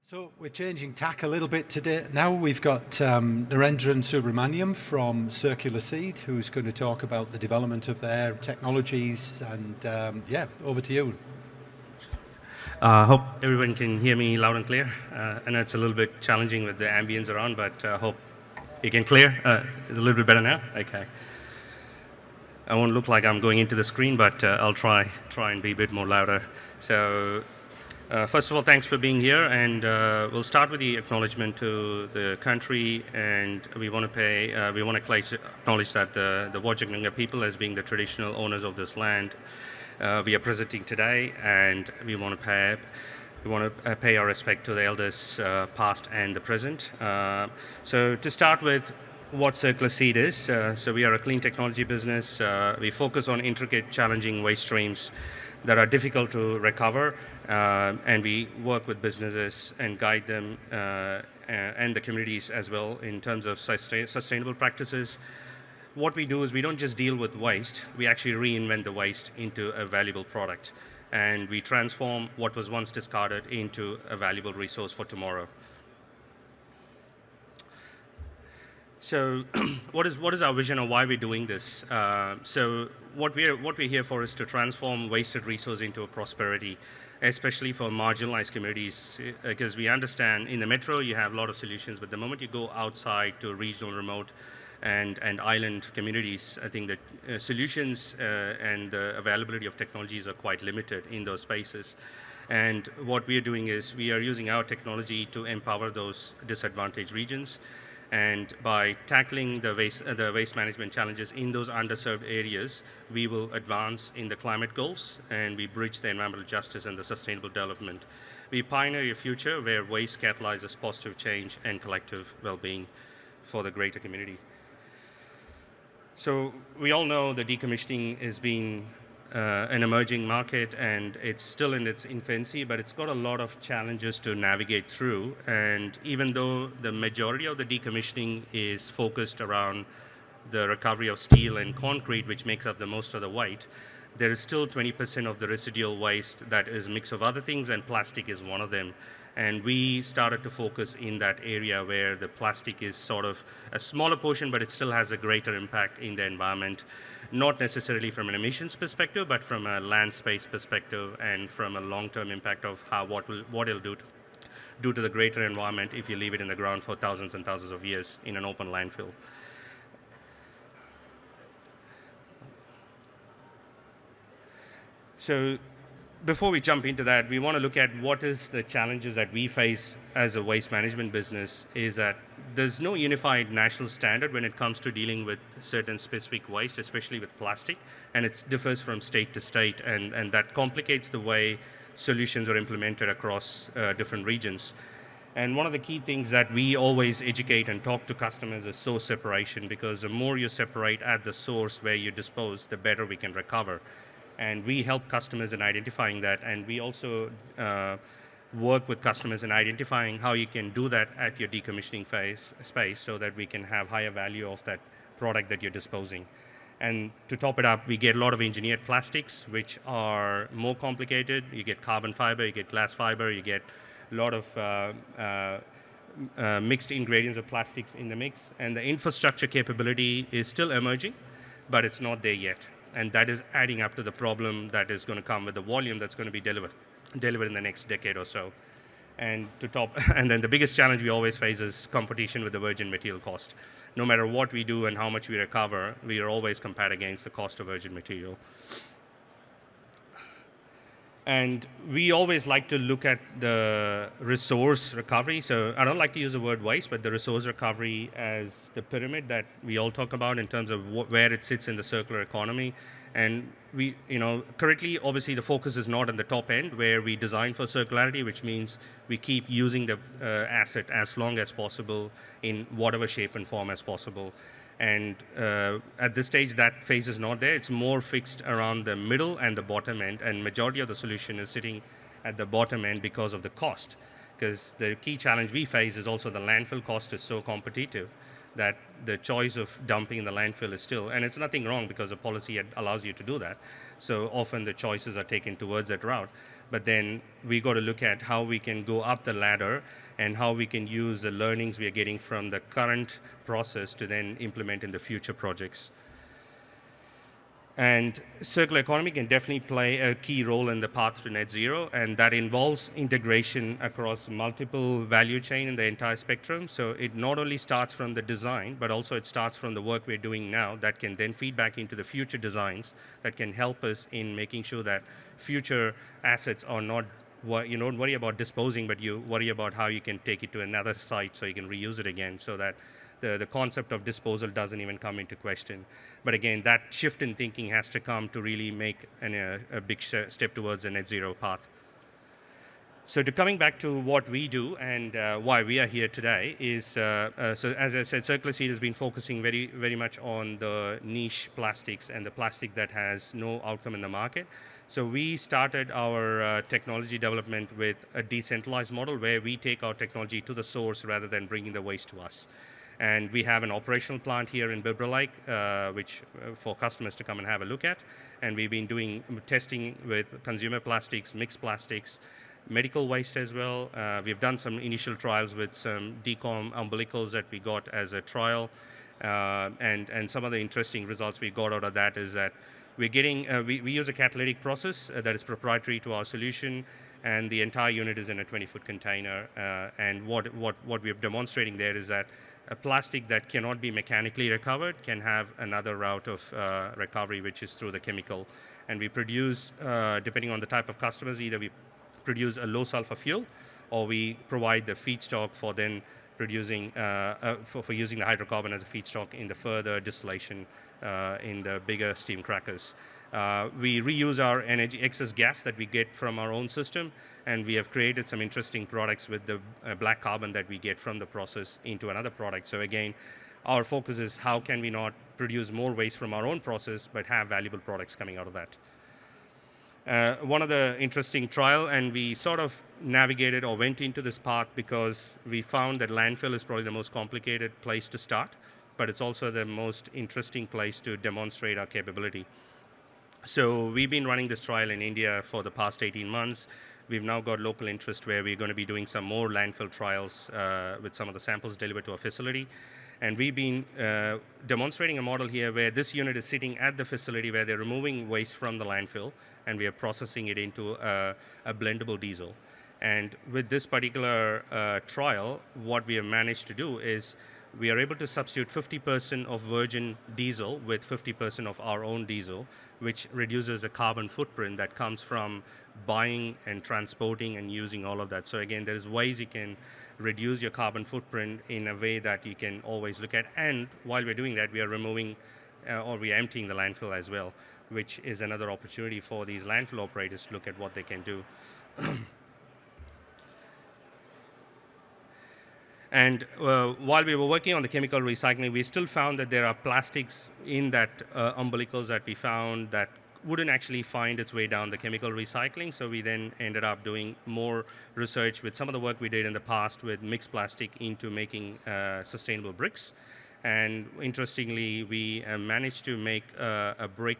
So we're changing tack a little bit today. Now we've got Narendran Subramaniam from Circular Seed, who's going to talk about the development of their technologies. And over to you. Hope everyone can hear me loud and clear. I know it's a little bit challenging with the ambience around, but hope you can clear. It's a little bit better now. Okay. I won't look like I'm going into the screen, but I'll try and be a bit more louder. So. First of all, thanks for being here, and we'll start with the acknowledgement to the country, and we want to acknowledge that the Wajak people as being the traditional owners of this land. We are presenting today, and we want to pay our respect to the elders, past and the present. So to start with, what Circular Seed is. So we are a clean technology business. We focus on intricate, challenging waste streams that are difficult to recover, and we work with businesses and guide them and the communities as well in terms of sustainable practices. What we do is we don't just deal with waste, we actually reinvent the waste into a valuable product, and we transform what was once discarded into a valuable resource for tomorrow. So what is our vision of why we're doing this? So what we're here for is to transform wasted resource into a prosperity, especially for marginalized communities, because we understand in the metro you have a lot of solutions, but the moment you go outside to regional, remote, and island communities, I think that solutions and the availability of technologies are quite limited in those spaces. And what we are doing is we are using our technology to empower those disadvantaged regions. And by tackling the waste management challenges in those underserved areas, we will advance in the climate goals, and we bridge the environmental justice and the sustainable development. We pioneer a future where waste catalyzes positive change and collective well-being for the greater community. So we all know that decommissioning has been an emerging market, and it's still in its infancy, but it's got a lot of challenges to navigate through. And even though the majority of the decommissioning is focused around the recovery of steel and concrete, which makes up the most of the white, there is still 20% of the residual waste that is a mix of other things, and plastic is one of them. And we started to focus in that area where the plastic is sort of a smaller portion, but it still has a greater impact in the environment. Not necessarily from an emissions perspective, but from a land space perspective and from a long-term impact of what it'll do to the greater environment if you leave it in the ground for thousands and thousands of years in an open landfill. So before we jump into that, we want to look at what is the challenges that we face as a waste management business. Is that there's no unified national standard when it comes to dealing with certain specific waste, especially with plastic, and it differs from state to state, and that complicates the way solutions are implemented across different regions. And one of the key things that we always educate and talk to customers is source separation, because the more you separate at the source where you dispose, the better we can recover. And we help customers in identifying that, and we also work with customers in identifying how you can do that at your decommissioning space so that we can have higher value of that product that you're disposing. And to top it up, we get a lot of engineered plastics, which are more complicated. You get carbon fiber, you get glass fiber, you get a lot of mixed ingredients of plastics in the mix. And the infrastructure capability is still emerging, but it's not there yet. And that is adding up to the problem that is going to come with the volume that's going to be delivered in the next decade or so. And then the biggest challenge we always face is competition with the virgin material cost. No matter what we do and how much we recover, we are always compared against the cost of virgin material. And we always like to look at the resource recovery. So I don't like to use the word waste, but the resource recovery as the pyramid that we all talk about in terms of where it sits in the circular economy. And we, currently, obviously, the focus is not on the top end where we design for circularity, which means we keep using the asset as long as possible in whatever shape and form as possible. And at this stage, that phase is not there. It's more fixed around the middle and the bottom end, and majority of the solution is sitting at the bottom end because of the cost. Because the key challenge we face is also the landfill cost is so competitive that the choice of dumping in the landfill is still, and it's nothing wrong because the policy allows you to do that. So often the choices are taken towards that route. but then we got to look at how we can go up the ladder and how we can use the learnings we are getting from the current process to then implement in the future projects. And circular economy can definitely play a key role in the path to net zero, and that involves integration across multiple value chain in the entire spectrum. So it not only starts from the design, but also it starts from the work we're doing now that can then feed back into the future designs that can help us in making sure that future assets are not, you don't worry about disposing, but you worry about how you can take it to another site so you can reuse it again, so that the concept of disposal doesn't even come into question. But again, that shift in thinking has to come to really make a big step towards a net zero path. So to coming back to what we do and why we are here today is, so as I said, Circular Seed has been focusing very, very much on the niche plastics and the plastic that has no outcome in the market. So we started our technology development with a decentralized model where we take our technology to the source rather than bringing the waste to us. And we have an operational plant here in Bibralike, which for customers to come and have a look at. And we've been doing testing with consumer plastics, mixed plastics, medical waste as well. We've done some initial trials with some decom umbilicals that we got as a trial. And some of the interesting results we got out of that is that we're getting, we use a catalytic process that is proprietary to our solution, and the entire unit is in a 20-foot container. And what we're demonstrating there is that a plastic that cannot be mechanically recovered can have another route of recovery, which is through the chemical. And we produce, depending on the type of customers, either we produce a low sulfur fuel, or we provide the feedstock for then producing, for using the hydrocarbon as a feedstock in the further distillation in the bigger steam crackers. We reuse our energy excess gas that we get from our own system, and we have created some interesting products with the black carbon that we get from the process into another product. So again, our focus is how can we not produce more waste from our own process, but have valuable products coming out of that. One of the interesting trial, and we sort of navigated or went into this path because we found that landfill is probably the most complicated place to start, but it's also the most interesting place to demonstrate our capability. So we've been running this trial in India for the past 18 months. We've now got local interest where we're going to be doing some more landfill trials with some of the samples delivered to a facility. And we've been demonstrating a model here where this unit is sitting at the facility where they're removing waste from the landfill, and we are processing it into a blendable diesel. And with this particular trial, what we have managed to do is we are able to substitute 50% of virgin diesel with 50% of our own diesel, which reduces the carbon footprint that comes from buying and transporting and using all of that. So again, there's ways you can reduce your carbon footprint in a way that you can always look at. And while we're doing that, we are removing or we are emptying the landfill as well, which is another opportunity for these landfill operators to look at what they can do. And while we were working on the chemical recycling, we still found that there are plastics in that umbilicals that we found that wouldn't actually find its way down the chemical recycling. So we then ended up doing more research with some of the work we did in the past with mixed plastic into making sustainable bricks. And interestingly, we managed to make a brick.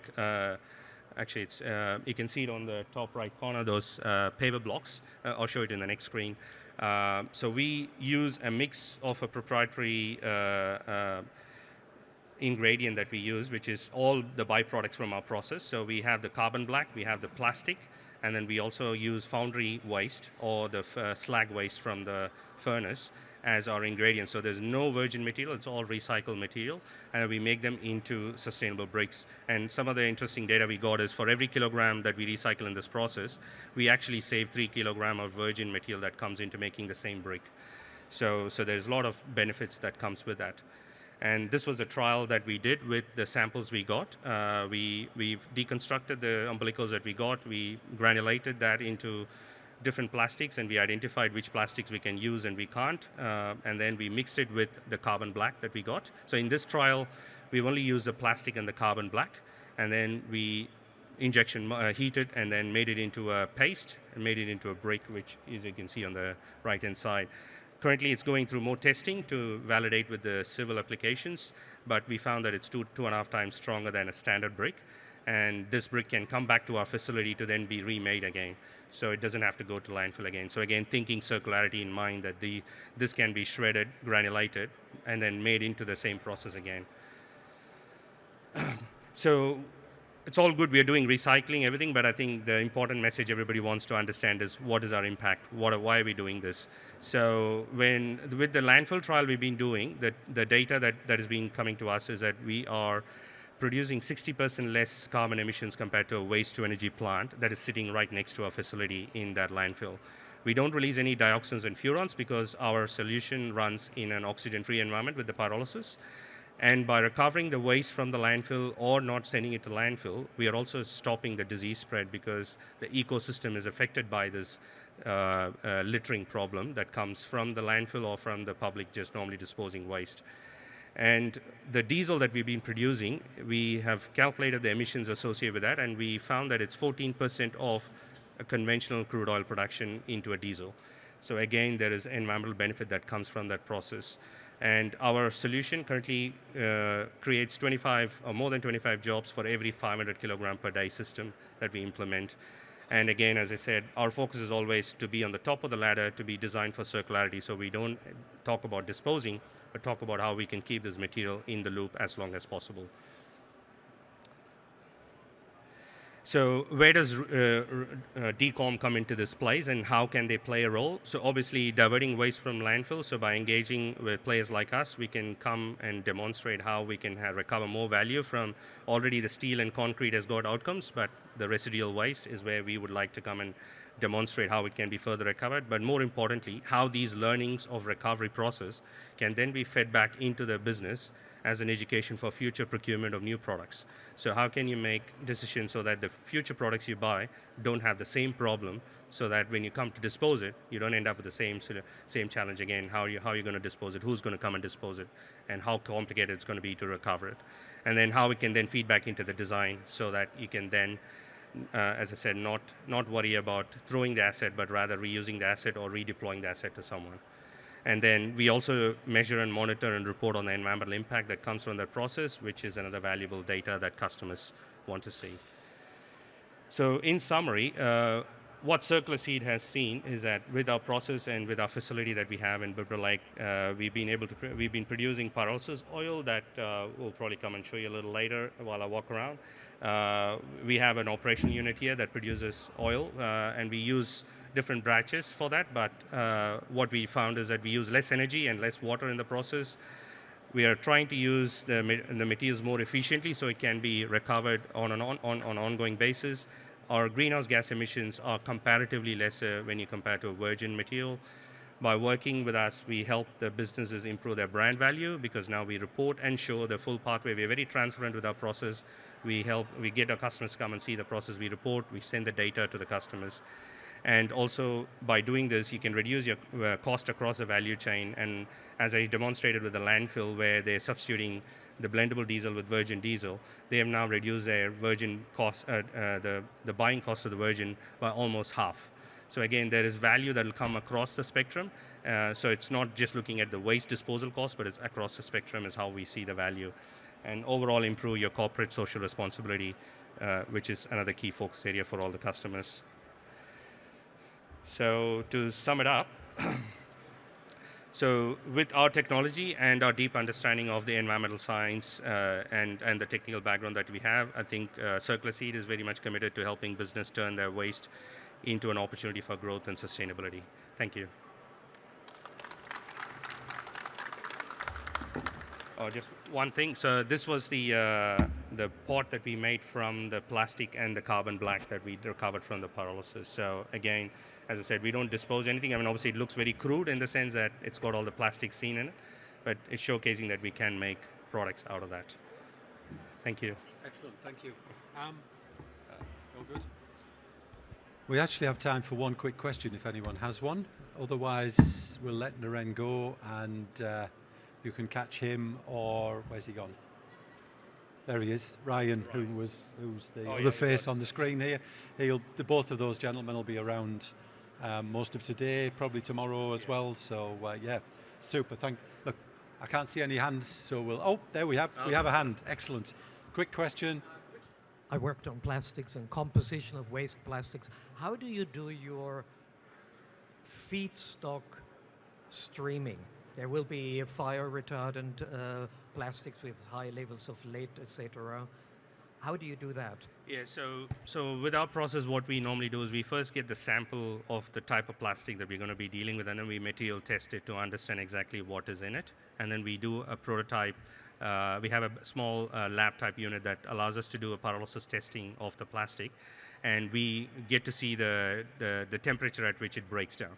Actually, it's, you can see it on the top right corner, those paver blocks. I'll show it in the next screen. So we use a mix of a proprietary ingredient that we use, which is all the byproducts from our process. So we have the carbon black, we have the plastic, and then we also use foundry waste or the slag waste from the furnace as our ingredient. So there's no virgin material, it's all recycled material, and we make them into sustainable bricks. And some of the interesting data we got is for every kilogram that we recycle in this process, we actually save 3 kilograms of virgin material that comes into making the same brick. So there's a lot of benefits that comes with that. And this was a trial that we did with the samples we got. We deconstructed the umbilicals that we got, we granulated that into different plastics, and we identified which plastics we can use and we can't, and then we mixed it with the carbon black that we got. So in this trial, we only used the plastic and the carbon black, and then we heated and then made it into a paste and made it into a brick, which as you can see on the right-hand side. Currently, it's going through more testing to validate with the civil applications, but we found that it's 2.5 times stronger than a standard brick. and this brick can come back to our facility to then be remade again. So it doesn't have to go to landfill again. So again, thinking circularity in mind, that this can be shredded, granulated, and then made into the same process again. So it's all good. We are doing recycling, everything, but I think the important message everybody wants to understand is what is our impact? Why are we doing this? So with the landfill trial we've been doing, the data that is being coming to us is that we are producing 60% less carbon emissions compared to a waste-to-energy plant that is sitting right next to our facility in that landfill. We don't release any dioxins and furans because our solution runs in an oxygen-free environment with the pyrolysis. And by recovering the waste from the landfill or not sending it to landfill, we are also stopping the disease spread because the ecosystem is affected by this littering problem that comes from the landfill or from the public just normally disposing waste. And the diesel that we've been producing, we have calculated the emissions associated with that, and we found that it's 14% of a conventional crude oil production into a diesel. So again, there is environmental benefit that comes from that process. And our solution currently creates 25 or more than 25 jobs for every 500 kilogram per day system that we implement. And again, as I said, our focus is always to be on the top of the ladder, to be designed for circularity. So we don't talk about disposing, but talk about how we can keep this material in the loop as long as possible. So where does Decom come into this place, and how can they play a role? So obviously diverting waste from landfill, so by engaging with players like us, we can come and demonstrate how we can recover more value from already the steel and concrete has got outcomes, but the residual waste is where we would like to come and demonstrate how it can be further recovered, but more importantly, how these learnings of recovery process can then be fed back into the business as an education for future procurement of new products. So how can you make decisions so that the future products you buy don't have the same problem, so that when you come to dispose it, you don't end up with the same challenge again. How are you going to dispose it? Who's going to come and dispose it? And how complicated it's going to be to recover it? And then how it can then feed back into the design so that you can then, as I said, not worry about throwing the asset, but rather reusing the asset or redeploying the asset to someone. And then we also measure and monitor and report on the environmental impact that comes from that process, which is another valuable data that customers want to see. So in summary, what Circular Seed has seen is that with our process and with our facility that we have in Bibra Lake, we've been producing pyrolysis oil that we'll probably come and show you a little later while I walk around. We have an operation unit here that produces oil, and we use different batches for that, but what we found is that we use less energy and less water in the process. We are trying to use the materials more efficiently so it can be recovered on an ongoing basis. Our greenhouse gas emissions are comparatively lesser when you compare to a virgin material. By working with us, we help the businesses improve their brand value because now we report and show the full pathway. We're very transparent with our process. We get our customers to come and see the process. We report, we send the data to the customers. And also, by doing this, you can reduce your cost across the value chain. And as I demonstrated with the landfill, where they're substituting the blendable diesel with virgin diesel, they have now reduced their virgin cost, the buying cost of the virgin by almost half. So again, there is value that will come across the spectrum. So it's not just looking at the waste disposal cost, but it's across the spectrum is how we see the value. And overall improve your corporate social responsibility, which is another key focus area for all the customers. So to sum it up, so with our technology and our deep understanding of the environmental science and the technical background that we have, I think Circular Seed is very much committed to helping business turn their waste into an opportunity for growth and sustainability. Thank you. Oh, just one thing. So this was the pot that we made from the plastic and the carbon black that we recovered from the pyrolysis. So again, as I said, we don't dispose anything. I mean, obviously it looks very crude in the sense that it's got all the plastic seen in it, but it's showcasing that we can make products out of that. Thank you. Excellent, thank you. All good? We actually have time for one quick question if anyone has one. Otherwise, we'll let Naren go and you can catch him, or where's he gone? There he is, Ryan, who's the other face on the screen here. Both of those gentlemen will be around most of today, probably tomorrow as well. So yeah, super. Look, I can't see any hands, so there we have a hand. Excellent. Quick question. I worked on plastics and composition of waste plastics. How do you do your feedstock streaming? There will be fire retardant plastics with high levels of lead, etc. How do you do that? Yeah, so with our process, what we normally do is we first get the sample of the type of plastic that we're going to be dealing with, and then we material test it to understand exactly what is in it. And then we do a prototype. We have a small lab type unit that allows us to do a pyrolysis testing of the plastic, and we get to see the temperature at which it breaks down.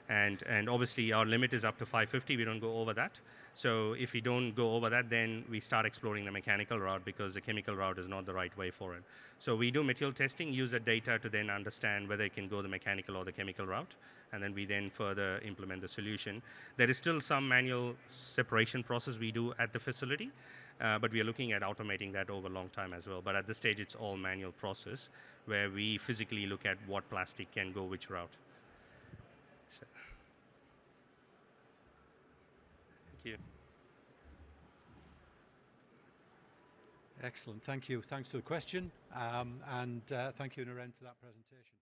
And obviously our limit is up to 550, we don't go over that. So if we don't go over that, then we start exploring the mechanical route, because the chemical route is not the right way for it. So we do material testing, use the data to then understand whether it can go the mechanical or the chemical route, and then we then further implement the solution. There is still some manual separation process we do at the facility, but we are looking at automating that over a long time as well. But at this stage, it's all manual process where we physically look at what plastic can go which route. So, thank you. Excellent, thank you. Thanks for the question, and thank you, Naren, for that presentation.